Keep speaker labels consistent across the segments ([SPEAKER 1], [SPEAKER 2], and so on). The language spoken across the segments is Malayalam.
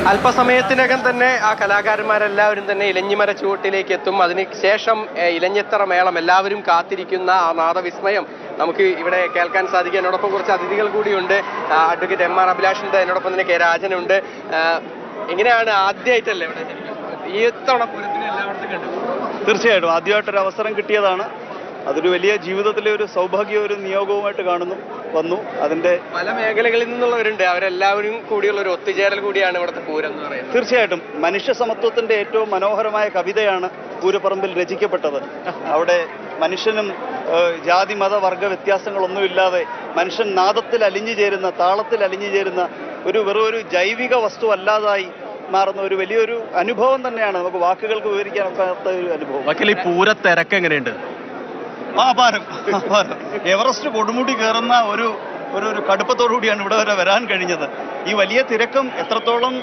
[SPEAKER 1] അല്പസമയത്തിനകം തന്നെ ആ കലാകാരന്മാരെല്ലാവരും തന്നെ ഇലഞ്ഞിമര ചുവട്ടിലേക്ക് എത്തും. അതിനുശേഷം ഇലഞ്ഞിത്തറ മേളം, എല്ലാവരും കാത്തിരിക്കുന്ന ആ നാദവിസ്മയം നമുക്ക് ഇവിടെ കേൾക്കാൻ സാധിക്കും. എന്നോടൊപ്പം കുറച്ച് അതിഥികൾ കൂടിയുണ്ട്. അഡ്വക്കേറ്റ് എം ആർ അഭിലാഷുണ്ട്, എന്നോടൊപ്പം തന്നെ കെ രാജനുണ്ട്. എങ്ങനെയാണ് ആദ്യമായിട്ടല്ലേ ഇവിടെ ഈ തവണ പൂരത്തിന് എല്ലായിടത്തും കണ്ടു?
[SPEAKER 2] തീർച്ചയായിട്ടും ആദ്യമായിട്ടൊരു അവസരം കിട്ടിയതാണ്. അതൊരു വലിയ ജീവിതത്തിലെ ഒരു സൗഭാഗ്യ ഒരു നിയോഗവുമായിട്ട് വന്നു. അതിന്റെ
[SPEAKER 1] പല മേഖലകളിൽ നിന്നുള്ളവരുണ്ട്, അവരെല്ലാവരും കൂടിയുള്ള ഒരു ഒത്തുചേരൽ കൂടിയാണ് ഇവിടുത്തെ പൂരം എന്ന് പറയുന്നത്.
[SPEAKER 2] തീർച്ചയായിട്ടും മനുഷ്യ സമത്വത്തിന്റെ ഏറ്റവും മനോഹരമായ കവിതയാണ് പൂരപ്പറമ്പിൽ രചിക്കപ്പെട്ടത്. അവിടെ മനുഷ്യനും ജാതി മത വർഗ വ്യത്യാസങ്ങളൊന്നുമില്ലാതെ മനുഷ്യൻ നാദത്തിൽ അലിഞ്ഞു ചേരുന്ന, താളത്തിൽ അലിഞ്ഞു ചേരുന്ന വെറൊരു ജൈവിക വസ്തു അല്ലാതായി മാറുന്ന ഒരു വലിയൊരു അനുഭവം തന്നെയാണ്. നമുക്ക് വാക്കുകൾക്ക് വിവരിക്കാൻ ഒക്കാത്ത ഒരു അനുഭവം.
[SPEAKER 1] ഈ പൂര തിരക്ക് എങ്ങനെയുണ്ട്?
[SPEAKER 2] അപാരം. എവറസ്റ്റ് കൊടുമുടി കയറുന്ന ഒരു കടുപ്പത്തോടുകൂടിയാണ് ഇവിടെ വരെ വരാൻ കഴിഞ്ഞത്. ഈ വലിയ തിരക്കും എത്രത്തോളം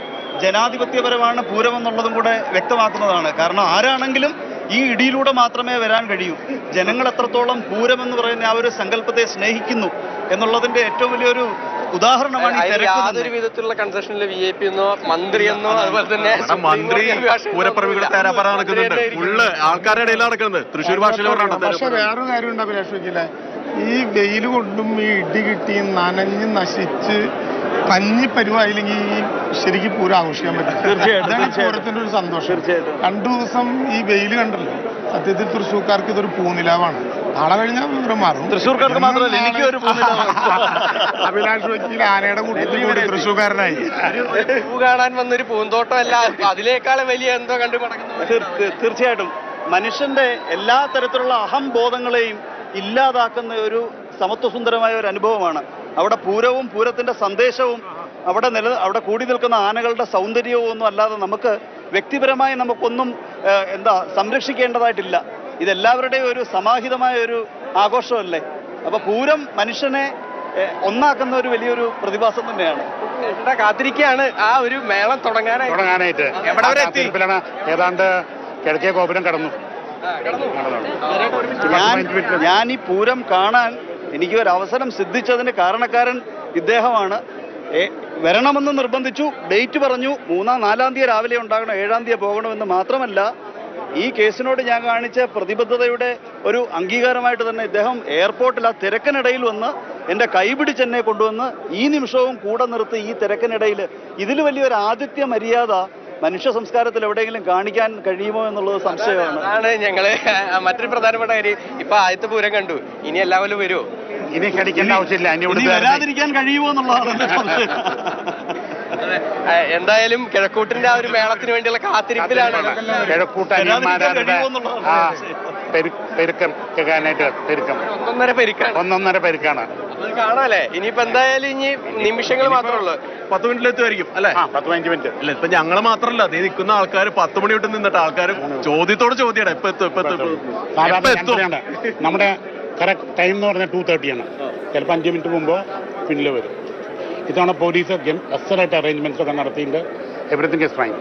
[SPEAKER 2] ജനാധിപത്യപരമാണ് പൂരം എന്നുള്ളതും കൂടെ വ്യക്തമാക്കുന്നതാണ്. കാരണം ആരാണെങ്കിലും ഈ ഇടിയിലൂടെ മാത്രമേ വരാൻ കഴിയൂ. ജനങ്ങൾ എത്രത്തോളം പൂരം എന്ന് പറയുന്ന ആ ഒരു സങ്കല്പത്തെ സ്നേഹിക്കുന്നു എന്നുള്ളതിന്റെ ഏറ്റവും വലിയൊരു ഉദാഹരണമാണ്.
[SPEAKER 1] യാതൊരു വിധത്തിലുള്ള കൺസെഷനിലെ VIP എന്നോ മന്ത്രിയെന്നോ അതുപോലെ തന്നെ
[SPEAKER 3] മന്ത്രി പൂരപ്പറവികൾ നടക്കുന്നുണ്ട്. ഫുള്ള് ആൾക്കാരുടെ ഇടയിൽ നടക്കുന്നത് തൃശ്ശൂർ ഭാഷയിലാണ്.
[SPEAKER 4] പക്ഷെ വേറൊരു കാര്യമുണ്ട് അഭിലാഷിക്കില്ല, ഈ വെയിൽ കൊണ്ടും ഈ ഇടി കിട്ടി നനഞ്ഞ് നശിച്ച് പഞ്ഞി പരുവായില്ലെങ്കിൽ ഈ ശരിക്കും പൂരം ആഘോഷിക്കാൻ പറ്റും. അതാണ് പൂരത്തിന്റെ ഒരു സന്തോഷം. 2 ദിവസം ഈ വെയിൽ കണ്ടല്ലോ, സത്യത്തിൽ തൃശ്ശൂർക്കാർക്ക് ഇതൊരു പൂനിലാവാണ്. നാളെ കഴിഞ്ഞാൽ വിവരം മാറും.
[SPEAKER 2] തൃശ്ശൂർക്കാർക്ക് മാത്രമല്ല എനിക്കൊരു
[SPEAKER 4] അഭിലാഷ് വക്കീൽ ആനയുടെ കൂട്ടത്തിൽ കൂടി തൃശ്ശൂർക്കാരനായി.
[SPEAKER 1] പൂ കാണാൻ വന്നൊരു പൂന്തോട്ടം അല്ല, അതിനേക്കാളും വലിയ എന്തോ കണ്ടു മടങ്ങുന്നു.
[SPEAKER 2] തീർച്ചയായിട്ടും മനുഷ്യന്റെ എല്ലാ തരത്തിലുള്ള അഹംബോധങ്ങളെയും ഇല്ലാതാക്കുന്ന ഒരു സമത്വസുന്ദരമായ ഒരു അനുഭവമാണ്. അവിടെ പൂരവും പൂരത്തിന്റെ സന്ദേശവും അവിടെ കൂടി നിൽക്കുന്ന ആനകളുടെ സൗന്ദര്യവും ഒന്നും അല്ലാതെ നമുക്ക് വ്യക്തിപരമായി നമുക്കൊന്നും സംരക്ഷിക്കേണ്ടതായിട്ടില്ല. ഇതെല്ലാവരുടെയും ഒരു സമാഹിതമായ ഒരു ആഘോഷമല്ലേ. അപ്പൊ പൂരം മനുഷ്യനെ ഒന്നാക്കുന്ന ഒരു വലിയൊരു പ്രതിഭാസം തന്നെയാണ്.
[SPEAKER 1] കാത്തിരിക്കുകയാണ് ആ ഒരു മേളം തുടങ്ങാനായിട്ട്.
[SPEAKER 4] ഏതാണ്ട് കിഴക്കേ ഗോപുരം കടന്നു.
[SPEAKER 2] ഞാൻ ഈ പൂരം കാണാൻ എനിക്ക് ഒരു അവസരം സിദ്ധിച്ചതിന് കാരണക്കാരൻ ഇദ്ദേഹമാണ്. വരണമെന്ന് നിർബന്ധിച്ചു, ഡേറ്റ് പറഞ്ഞു. 3-4 തീയതി രാവിലെ ഉണ്ടാകണം, 7 തീയതി പോകണമെന്ന് മാത്രമല്ല, ഈ കേസിനോട് ഞാൻ കാണിച്ച പ്രതിബദ്ധതയുടെ ഒരു അംഗീകാരമായിട്ട് തന്നെ ഇദ്ദേഹം എയർപോർട്ടിൽ ആ തിരക്കിനിടയിൽ വന്ന് എൻ്റെ കൈപിടിച്ച് എന്നെ കൊണ്ടുവന്ന് ഈ നിമിഷവും കൂടെ നിർത്തി ഈ തിരക്കിനിടയിൽ ഇതിൽ വലിയൊരു ആതിഥ്യ മര്യാദ മനുഷ്യ സംസ്കാരത്തിൽ എവിടെയെങ്കിലും കാണിക്കാൻ കഴിയുമോ എന്നുള്ളത് സംശയമാണ്.
[SPEAKER 1] അതാണ് ഞങ്ങള് മറ്റൊരു പ്രധാനപ്പെട്ട കാര്യം. ഇപ്പൊ ആദ്യത്തെ പൂരം കണ്ടു, ഇനി എല്ലാവരും വരുമോ?
[SPEAKER 4] ഇനി കളിക്കേണ്ട ആവശ്യമില്ല,
[SPEAKER 2] ഇനി വരാതിരിക്കാൻ കഴിയുമോ എന്നുള്ളതാണ് സംശയം.
[SPEAKER 1] എന്തായാലും കിഴക്കൂട്ടിന്റെ ആ ഒരു മേളത്തിന് വേണ്ടിയുള്ള കാത്തിരിപ്പിലാണ്.
[SPEAKER 4] ഒന്നൊന്നര പെരുക്കാണ്
[SPEAKER 1] കാണാല്ലേ. ഇനിയിപ്പോ എന്തായാലും ഇനി നിമിഷങ്ങൾ മാത്രമേ ഉള്ളൂ.
[SPEAKER 3] 10 മിനിറ്റിലെത്തുമായിരിക്കും അല്ലെ?
[SPEAKER 4] 10-15 മിനിറ്റ്
[SPEAKER 3] അല്ല. ഇപ്പൊ ഞങ്ങള് മാത്രല്ല, നീ നിൽക്കുന്ന ആൾക്കാർ 10 മണി തൊട്ട് നിന്നിട്ട് ആൾക്കാർ ചോദ്യത്തോട് ചോദ്യമാണ് എപ്പോ എത്തും.
[SPEAKER 4] നമ്മുടെ കറക്റ്റ് ടൈം എന്ന് പറഞ്ഞാൽ 2:30 ചിലപ്പോൾ 5 മിനിറ്റ് മുമ്പോ പിന്നിൽ വരും. ഇത്തവണ പോലീസ് അസലായിട്ട് അറേഞ്ച്മെന്റ്സ് ഒക്കെ നടത്തിയിട്ട് എവറിത്തിങ് ഇസ് ഫൈൻ.